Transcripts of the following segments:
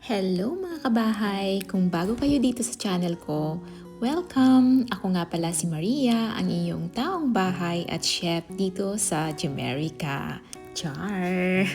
Hello mga kabahay! Kung bago kayo dito sa channel ko, welcome! Ako nga pala si Maria, ang iyong taong bahay at chef dito sa Jamaica. Char!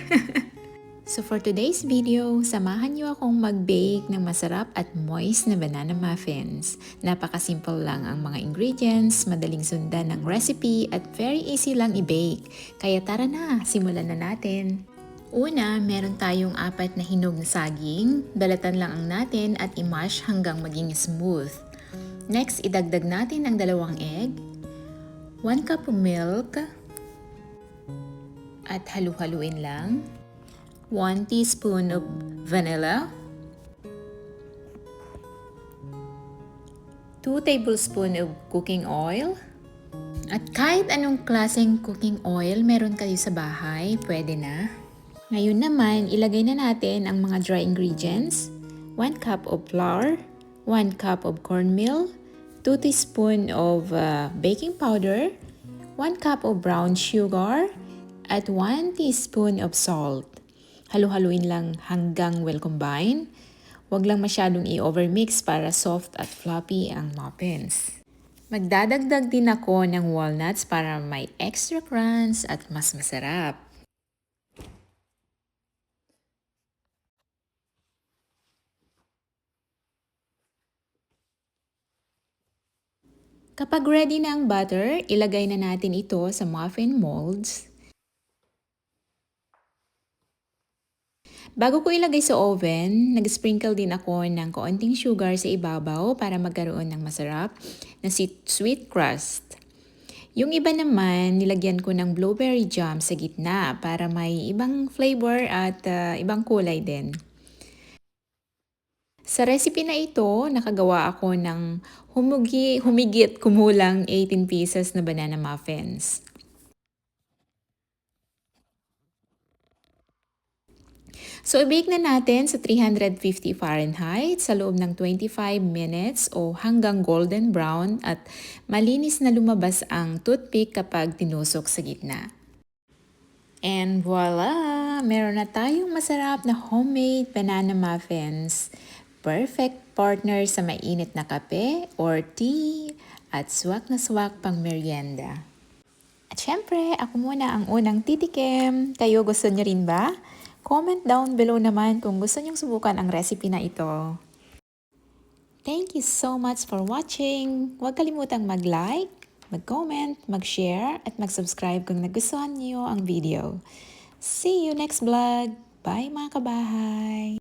So for today's video, samahan niyo akong mag-bake ng masarap at moist na banana muffins. Napakasimple lang ang mga ingredients, madaling sundan ng recipe at very easy lang i-bake. Kaya tara na, simulan na natin! Una, meron tayong 4 na hinog na saging. Balatan lang ang natin at i-mash hanggang maging smooth. Next, idagdag natin ang 2 egg, 1 cup of milk, at halu-haluin lang. 1 teaspoon of vanilla, 2 tablespoon of cooking oil, at kahit anong klaseng cooking oil meron kayo sa bahay, pwede na. Ngayon naman, ilagay na natin ang mga dry ingredients. 1 cup of flour, 1 cup of cornmeal, 2 teaspoon of baking powder, 1 cup of brown sugar, at 1 teaspoon of salt. Halu-haluin lang hanggang well combine. Huwag lang masyadong i-overmix para soft at fluffy ang muffins. Magdadagdag din ako ng walnuts para may extra crunch at mas masarap. Kapag ready na ang butter, ilagay na natin ito sa muffin molds. Bago ko ilagay sa oven, nag-sprinkle din ako ng kaunting sugar sa ibabaw para magkaroon ng masarap na sweet crust. Yung iba naman, nilagyan ko ng blueberry jam sa gitna para may ibang flavor at ibang kulay din. Sa recipe na ito, nakagawa ako ng humigit kumulang 18 pieces na banana muffins. So, i-bake na natin sa 350 Fahrenheit sa loob ng 25 minutes o hanggang golden brown at malinis na lumabas ang toothpick kapag tinusok sa gitna. And voila! Meron na tayong masarap na homemade banana muffins. Perfect partner sa mainit na kape or tea at swak na swak pang merienda. At syempre, ako muna ang unang titikim. Kayo gusto niyo rin ba? Comment down below naman kung gusto niyong subukan ang recipe na ito. Thank you so much for watching. Huwag kalimutang mag-like, mag-comment, mag-share, at mag-subscribe kung nagustuhan niyo ang video. See you next vlog! Bye mga kabahay!